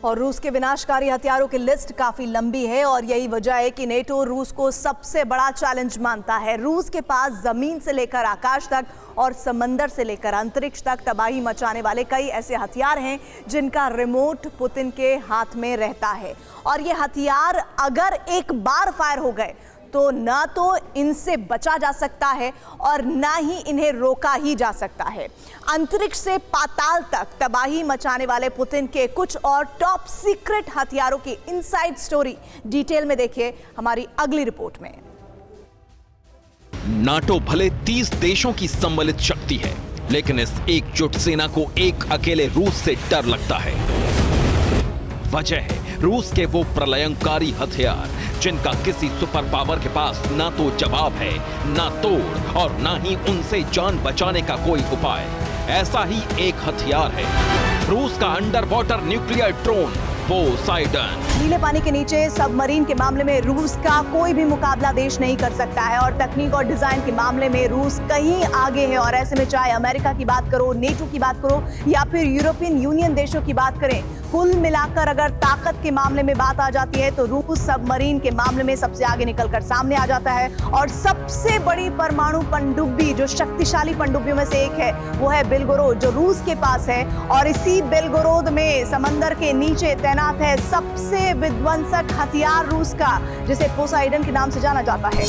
और रूस के विनाशकारी हथियारों की लिस्ट काफी लंबी है और यही वजह है कि नेटो रूस को सबसे बड़ा चैलेंज मानता है। रूस के पास जमीन से लेकर आकाश तक और समंदर से लेकर अंतरिक्ष तक तबाही मचाने वाले कई ऐसे हथियार हैं जिनका रिमोट पुतिन के हाथ में रहता है। और ये हथियार अगर एक बार फायर हो गए तो ना तो इनसे बचा जा सकता है और ना ही इन्हें रोका ही जा सकता है। अंतरिक्ष से पाताल तक तबाही मचाने वाले पुतिन के कुछ और टॉप सीक्रेट हथियारों की इनसाइड स्टोरी डिटेल में देखिए हमारी अगली रिपोर्ट में। नाटो भले 30 देशों की सम्मिलित शक्ति है, लेकिन इस एकजुट सेना को एक अकेले रूस से डर लगता है। वजह है रूस के वो प्रलयंकारी हथियार जिनका किसी सुपर पावर के पास ना तो जवाब है, ना तोड़ और ना ही उनसे जान बचाने का कोई उपाय। ऐसा ही एक हथियार है रूस का under water nuclear drone Poseidon. नीले पानी के नीचे सबमरीन के मामले में रूस का कोई भी मुकाबला देश नहीं कर सकता है और तकनीक और डिजाइन के मामले में रूस कहीं आगे है। और ऐसे में चाहे अमेरिका की बात करो, नेटो की बात करो या फिर यूरोपियन यूनियन देशों की बात करें, कुल मिलाकर अगर ताकत के मामले में बात आ जाती है तो रूस सबमरीन के मामले में सबसे आगे निकलकर सामने आ जाता है। और सबसे बड़ी परमाणु पनडुब्बी जो शक्तिशाली पनडुब्बियों में से एक है वो है बेलगोरोद जो रूस के पास है। और इसी बेलगोरोद में समंदर के नीचे तैनात है सबसे विध्वंसक हथियार रूस का, जिसे पोसाइडन के नाम से जाना जाता है।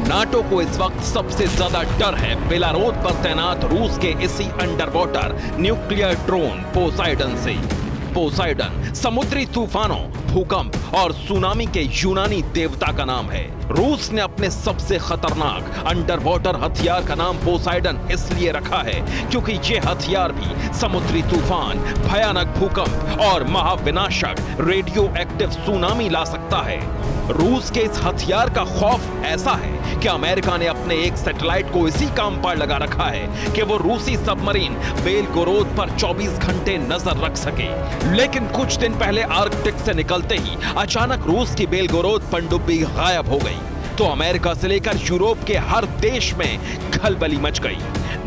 नाटो को इस वक्त सबसे ज्यादा डर है बेलारोद पर तैनात रूस के इसी under water nuclear drone Poseidon से। पोसाइडन समुद्री तूफानों, भूकंप और सुनामी के यूनानी देवता का नाम है। रूस ने अपने सबसे खतरनाक अंडर वाटर हथियार का नाम पोसाइडन इसलिए रखा है क्योंकि ये हथियार भी समुद्री तूफान, भयानक भूकंप और महाविनाशक रेडियो एक्टिव सुनामी ला सकता है। रूस के इस हथियार का खौफ ऐसा है कि अमेरिका ने अपने एक सैटेलाइट को इसी काम पर लगा रखा है कि वो रूसी सबमरीन बेलगोरोद पर 24 घंटे नजर रख सके। लेकिन कुछ दिन पहले आर्कटिक से निकलते ही अचानक रूस की बेलगोरोद पनडुब्बी गायब हो गई तो अमेरिका से लेकर यूरोप के हर देश में खलबली मच गई।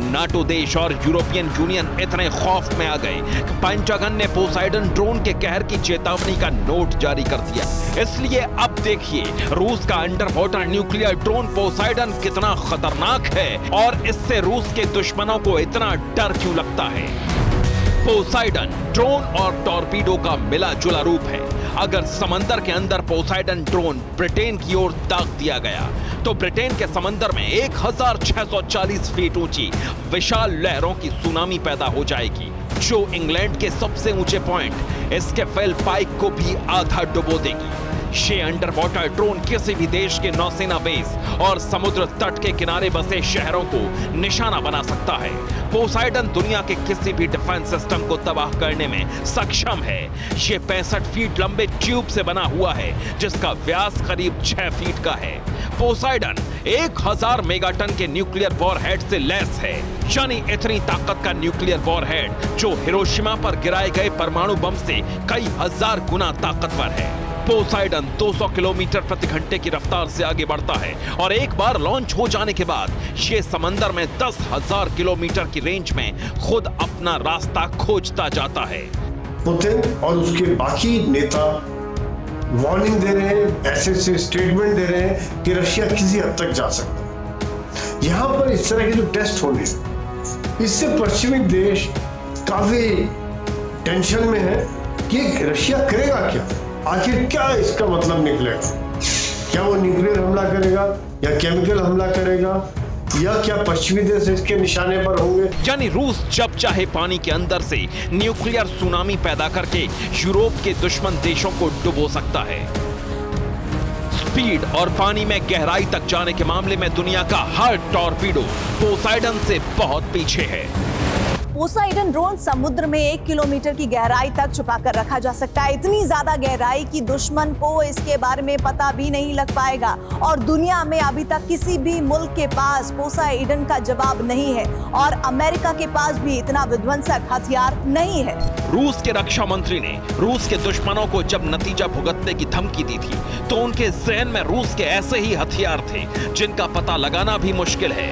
नाटो देश और यूरोपियन यूनियन इतने खौफ में आ गए कि पेंटागन ने पोसाइडन ड्रोन के कहर की चेतावनी का नोट जारी कर दिया। इसलिए अब देखिए रूस का under water nuclear drone Poseidon कितना खतरनाक है और इससे रूस के दुश्मनों को इतना डर क्यों लगता है। पोसाइडन ड्रोन और टॉर्पीडो का मिला जुला रूप है। अगर समंदर के अंदर पोसाइडन ड्रोन ब्रिटेन की ओर दाग दिया गया तो ब्रिटेन के समंदर में 1640 फीट ऊंची विशाल लहरों की सुनामी पैदा हो जाएगी जो इंग्लैंड के सबसे ऊंचे पॉइंट इसके फेल पाइक को भी आधा डुबो देगी। ये अंडर वाटर ड्रोन किसी भी देश के नौसेना बेस और समुद्र तट के किनारे बसे शहरों को निशाना बना सकता है। पोसाइडन दुनिया के किसी भी डिफेंस सिस्टम को तबाह करने में सक्षम है। ये 65 फीट लंबे ट्यूब से बना हुआ है जिसका व्यास करीब 6 फीट का है। पोसाइडन 1000 मेगाटन के न्यूक्लियर वॉरहेड से लैस है, यानी इतनी ताकत का न्यूक्लियर वॉरहेड जो हिरोशिमा पर गिराए गए परमाणु बम से कई हजार गुना ताकतवर है। पोसाइडन 200 किलोमीटर प्रति घंटे की रफ्तार से आगे बढ़ता है और एक बार लॉन्च हो जाने के बाद ये समंदर में 10,000 किलोमीटर की रेंज में खुद अपना रास्ता खोजता जाता है। पुतिन और उसके बाकी नेता वार्निंग दे रहे हैं, ऐसे स्टेटमेंट दे रहे हैं कि रशिया किसी हद तक जा सकता है। यहां पर इस तरह के जो टेस्ट होने इससे पश्चिमी देश काफी टेंशन में है कि रशिया करेगा क्या, आखिर क्या इसका मतलब निकलेगा। क्या वो न्यूक्लियर हमला करेगा या केमिकल हमला करेगा या क्या पश्चिमी देश इसके निशाने पर होंगे। यानी रूस जब चाहे पानी के अंदर से न्यूक्लियर सुनामी पैदा करके यूरोप के दुश्मन देशों को डुबो सकता है। स्पीड और पानी में गहराई तक जाने के मामले में दुनिया का हर टॉर्पीडो पोसाइडन से बहुत पीछे है। पोसाइडन ड्रोन समुद्र में 1 किलोमीटर की गहराई तक छुपाकर रखा जा सकता है। इतनी ज्यादा गहराई कि दुश्मन को इसके बारे में पता भी नहीं लग पाएगा और दुनिया में अभी तक किसी भी मुल्क के पास पोसाइडन का जवाब नहीं है और अमेरिका के पास भी इतना विध्वंसक हथियार नहीं है। रूस के रक्षा मंत्री ने रूस के दुश्मनों को जब नतीजा भुगतने की धमकी दी थी तो उनके जहन में रूस के ऐसे ही हथियार थे जिनका पता लगाना भी मुश्किल है।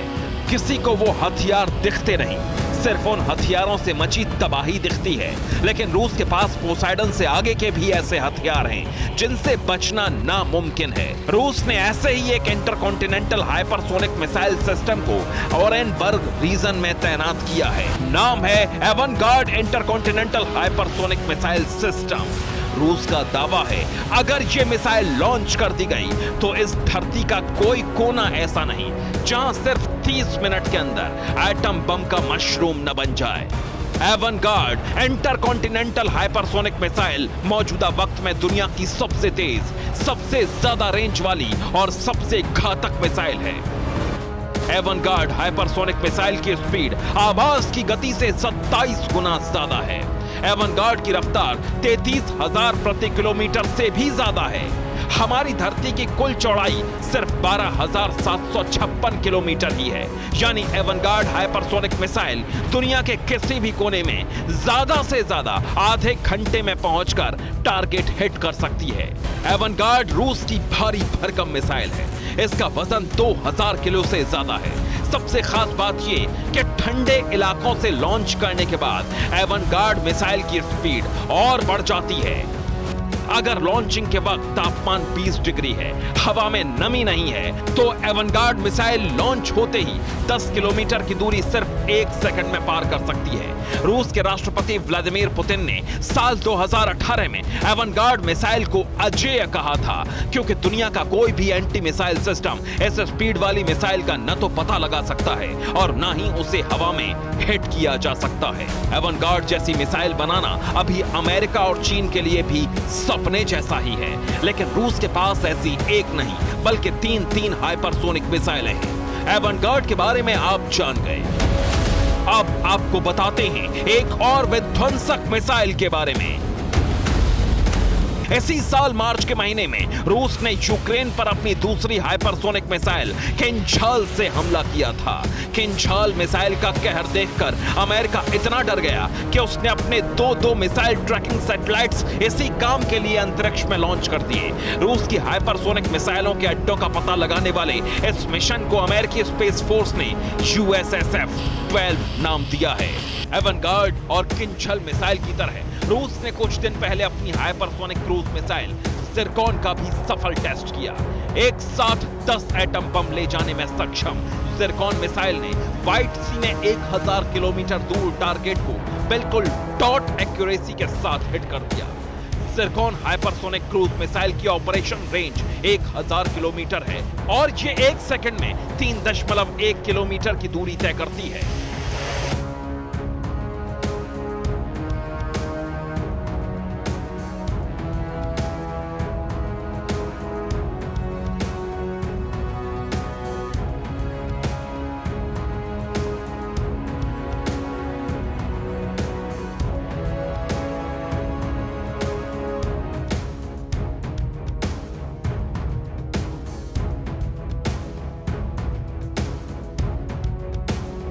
किसी को वो हथियार दिखते नहीं, सिर्फ उन हथियारों से मची तबाही दिखती है। लेकिन रूस के पास पोसाइडन से आगे के भी ऐसे हथियार हैं जिनसे बचना नामुमकिन है। रूस ने ऐसे ही एक इंटरकॉन्टिनेंटल हाइपरसोनिक मिसाइल सिस्टम को ओरेनबर्ग रीजन में तैनात किया है। नाम है avant-garde intercontinental hypersonic missile system. रूस का दावा है अगर ये मिसाइल लॉन्च कर दी गई तो इस धरती का कोई कोना ऐसा नहीं जहां सिर्फ 30 मिनट के अंदर एटम बम का मशरूम न बन जाए। एवनगार्ड इंटरकॉन्टिनेंटल हाइपरसोनिक मिसाइल मौजूदा वक्त में दुनिया की सबसे तेज, सबसे ज्यादा रेंज वाली और सबसे घातक मिसाइल है। एवनगार्ड हाइपरसोनिक मिसाइल की स्पीड आवाज की गति से 27 गुना ज्यादा है। एवनगार्ड की रफ्तार 33,000 प्रति किलोमीटर से भी ज्यादा है। हमारी धरती की कुल चौड़ाई सिर्फ 12,756 किलोमीटर ही है। यानी एवनगार्ड हाइपरसोनिक मिसाइल दुनिया के किसी भी कोने में ज्यादा से ज्यादा आधे घंटे में पहुंचकर टारगेट हिट कर सकती है। एवनगार्ड रूस की भारी भरकम मिसाइल है। इसका वजन 2000 किलो से ज्यादा है। सबसे खास बात यह कि ठंडे इलाकों से लॉन्च करने के बाद एवनगार्ड मिसाइल की स्पीड और बढ़ जाती है। अगर लॉन्चिंग के वक्त तापमान 20 डिग्री है, हवा में नमी नहीं है, तो एवनगार्ड मिसाइल लॉन्च होते ही 10 किलोमीटर की दूरी सिर्फ 1 सेकंड में पार कर सकती है। रूस के राष्ट्रपति व्लादिमीर पुतिन ने साल 2018 में एवनगार्ड मिसाइल को अजेय कहा था, क्योंकि दुनिया का कोई भी एंटी मिसाइल सिस्टम इस स्पीड वाली मिसाइल का न तो पता लगा सकता है और न ही उसे हवा में हिट किया जा सकता है। एवनगार्ड जैसी मिसाइल बनाना अभी अमेरिका और चीन के लिए भी सपने जैसा ही है, लेकिन रूस के पास ऐसी एक नहीं बल्कि 3 हाइपरसोनिक मिसाइलें हैं। एवनगार्ड के बारे में आप जान गए, अब आपको बताते हैं एक और विध्वंसक मिसाइल के बारे में। इसी साल मार्च के महीने में रूस ने यूक्रेन पर अपनी दूसरी हाइपरसोनिक मिसाइल किंझाल से हमला किया था। किंझाल मिसाइल का कहर देखकर अमेरिका इतना डर गया कि उसने अपने दो मिसाइल ट्रैकिंग सैटेलाइट्स इसी काम के लिए अंतरिक्ष में लॉन्च कर दिए। रूस की हाइपरसोनिक मिसाइलों के अड्डों का पता लगाने वाले इस मिशन को अमेरिकी स्पेस फोर्स ने USSF 12 नाम दिया है। एवनगार्ड और किंझाल मिसाइल की तरह रूस ने कुछ दिन पहले अपनी हाइपरसोनिक क्रूज मिसाइल ज़िरकॉन का भी सफल टेस्ट किया। एक साथ 10 एटम बम ले जाने में सक्षम ज़िरकॉन मिसाइल ने व्हाइट सी में 1000 किलोमीटर दूर टारगेट को बिल्कुल डॉट एक्यूरेसी के साथ हिट कर दिया। ज़िरकॉन हाइपरसोनिक क्रूज मिसाइल की ऑपरेशन रेंज 1000 किलोमीटर है और ये 1 सेकंड में 3.1 किलोमीटर की दूरी तय करती है।